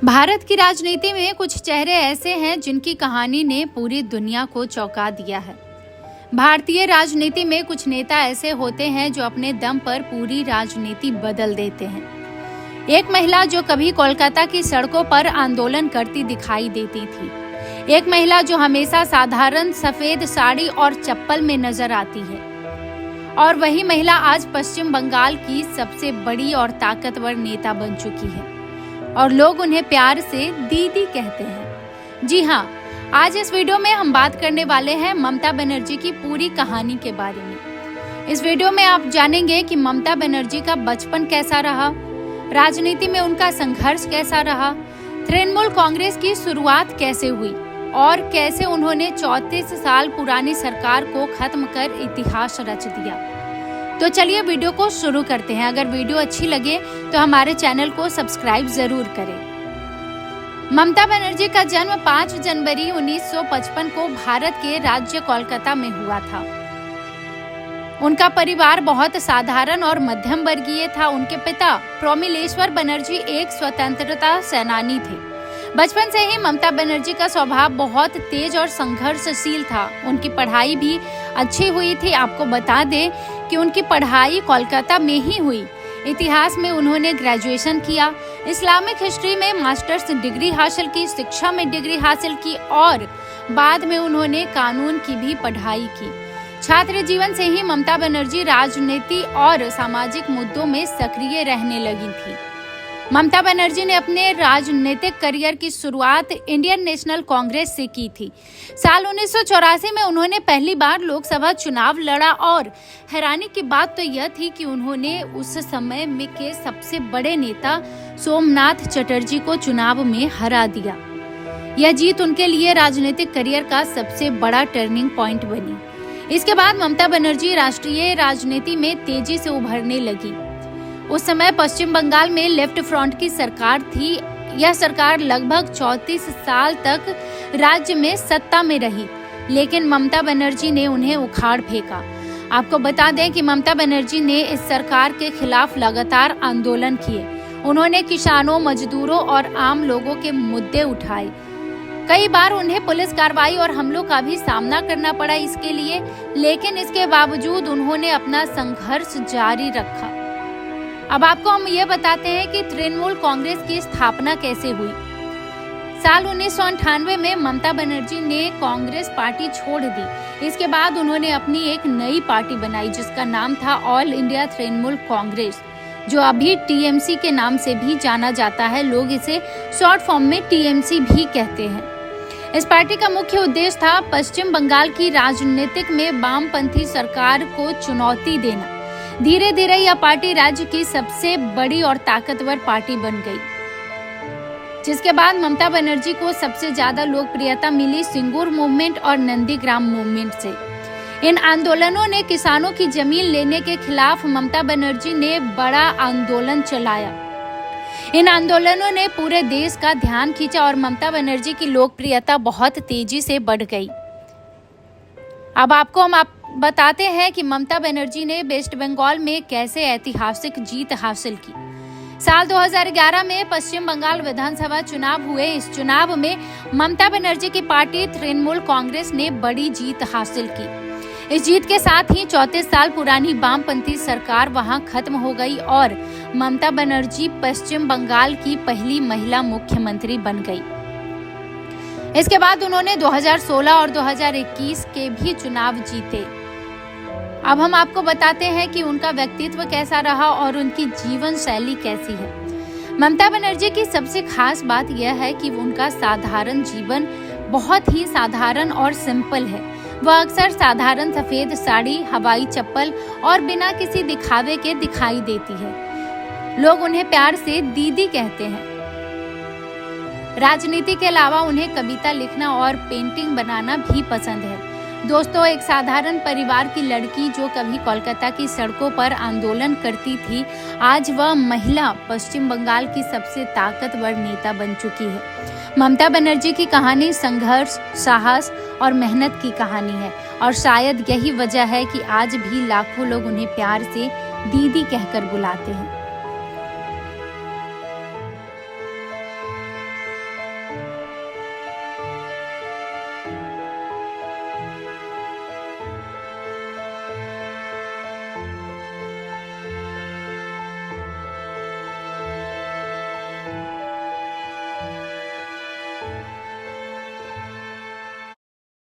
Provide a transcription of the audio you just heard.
भारत की राजनीति में कुछ चेहरे ऐसे हैं जिनकी कहानी ने पूरी दुनिया को चौंका दिया है। भारतीय राजनीति में कुछ नेता ऐसे होते हैं जो अपने दम पर पूरी राजनीति बदल देते हैं। एक महिला जो कभी कोलकाता की सड़कों पर आंदोलन करती दिखाई देती थी, एक महिला जो हमेशा साधारण सफेद साड़ी और चप्पल में नजर आती है, और वही महिला आज पश्चिम बंगाल की सबसे बड़ी और ताकतवर नेता बन चुकी है और लोग उन्हें प्यार से दीदी कहते हैं। जी हाँ, आज इस वीडियो में हम बात करने वाले हैं ममता बनर्जी की पूरी कहानी के बारे में। इस वीडियो में आप जानेंगे कि ममता बनर्जी का बचपन कैसा रहा, राजनीति में उनका संघर्ष कैसा रहा, तृणमूल कांग्रेस की शुरुआत कैसे हुई और कैसे उन्होंने 34 साल पुरानी सरकार को खत्म कर इतिहास रच दिया। तो चलिए वीडियो को शुरू करते हैं। अगर वीडियो अच्छी लगे तो हमारे चैनल को सब्सक्राइब जरूर करें। ममता बनर्जी का जन्म 5 जनवरी 1955 को भारत के राज्य कोलकाता में हुआ था। उनका परिवार बहुत साधारण और मध्यम वर्गीय था। उनके पिता प्रोमिलेश्वर बनर्जी एक स्वतंत्रता सेनानी थे। बचपन से ही ममता बनर्जी का स्वभाव बहुत तेज और संघर्षशील था। उनकी पढ़ाई भी अच्छी हुई थी। आपको बता दें कि उनकी पढ़ाई कोलकाता में ही हुई। इतिहास में उन्होंने ग्रेजुएशन किया, इस्लामिक हिस्ट्री में मास्टर्स डिग्री हासिल की, शिक्षा में डिग्री हासिल की और बाद में उन्होंने कानून की भी पढ़ाई की। छात्र जीवन से ही ममता बनर्जी राजनीति और सामाजिक मुद्दों में सक्रिय रहने लगी थी। ममता बनर्जी ने अपने राजनीतिक करियर की शुरुआत इंडियन नेशनल कांग्रेस से की थी। साल 1984 में उन्होंने पहली बार लोकसभा चुनाव लड़ा और हैरानी की बात तो यह थी कि उन्होंने उस समय में के सबसे बड़े नेता सोमनाथ चटर्जी को चुनाव में हरा दिया। यह जीत उनके लिए राजनीतिक करियर का सबसे बड़ा टर्निंग पॉइंट बनी। इसके बाद ममता बनर्जी राष्ट्रीय राजनीति में तेजी से उभरने लगी। उस समय पश्चिम बंगाल में लेफ्ट फ्रंट की सरकार थी। यह सरकार लगभग 34 साल तक राज्य में सत्ता में रही, लेकिन ममता बनर्जी ने उन्हें उखाड़ फेंका। आपको बता दें कि ममता बनर्जी ने इस सरकार के खिलाफ लगातार आंदोलन किए। उन्होंने किसानों, मजदूरों और आम लोगों के मुद्दे उठाए। कई बार उन्हें पुलिस कार्रवाई और हमलों का भी सामना करना पड़ा इसके लिए, लेकिन इसके बावजूद उन्होंने अपना संघर्ष जारी रखा। अब आपको हम ये बताते हैं कि तृणमूल कांग्रेस की स्थापना कैसे हुई। साल 1998 में ममता बनर्जी ने कांग्रेस पार्टी छोड़ दी। इसके बाद उन्होंने अपनी एक नई पार्टी बनाई जिसका नाम था ऑल इंडिया तृणमूल कांग्रेस, जो अभी टीएमसी के नाम से भी जाना जाता है। लोग इसे शॉर्ट फॉर्म में टीएमसी भी कहते हैं। इस पार्टी का मुख्य उद्देश्य था पश्चिम बंगाल की राजनीतिक में वामपंथी सरकार को चुनौती देना। धीरे धीरे यह पार्टी राज्य की सबसे बड़ी और ताकतवर पार्टी बन गई, जिसके बाद ममता बनर्जी को सबसे ज्यादा लोकप्रियता मिली सिंगूर मूवमेंट और नंदीग्राम मूवमेंट से। इन आंदोलनों ने किसानों की जमीन लेने के खिलाफ ममता बनर्जी ने बड़ा आंदोलन चलाया। इन आंदोलनों ने पूरे देश का ध्यान खींचा और ममता बनर्जी की लोकप्रियता बहुत तेजी से बढ़ गई। अब आपको हम बताते हैं कि ममता बनर्जी ने वेस्ट बंगाल में कैसे ऐतिहासिक जीत हासिल की। साल 2011 में पश्चिम बंगाल विधानसभा चुनाव हुए। इस चुनाव में ममता बनर्जी की पार्टी तृणमूल कांग्रेस ने बड़ी जीत हासिल की। इस जीत के साथ ही 34 साल पुरानी वामपंथी सरकार वहां खत्म हो गई और ममता बनर्जी पश्चिम बंगाल की पहली महिला मुख्यमंत्री बन गई। इसके बाद उन्होंने 2016 और 2021 के भी चुनाव जीते। अब हम आपको बताते हैं कि उनका व्यक्तित्व कैसा रहा और उनकी जीवन शैली कैसी है। ममता बनर्जी की सबसे खास बात यह है कि उनका साधारण जीवन बहुत ही साधारण और सिंपल है। वह अक्सर साधारण सफेद साड़ी, हवाई चप्पल और बिना किसी दिखावे के दिखाई देती है। लोग उन्हें प्यार से दीदी कहते हैं। राजनीति के अलावा उन्हें कविता लिखना और पेंटिंग बनाना भी पसंद है। दोस्तों, एक साधारण परिवार की लड़की जो कभी कोलकाता की सड़कों पर आंदोलन करती थी, आज वह महिला पश्चिम बंगाल की सबसे ताकतवर नेता बन चुकी है। ममता बनर्जी की कहानी संघर्ष, साहस और मेहनत की कहानी है और शायद यही वजह है कि आज भी लाखों लोग उन्हें प्यार से दीदी कहकर बुलाते हैं।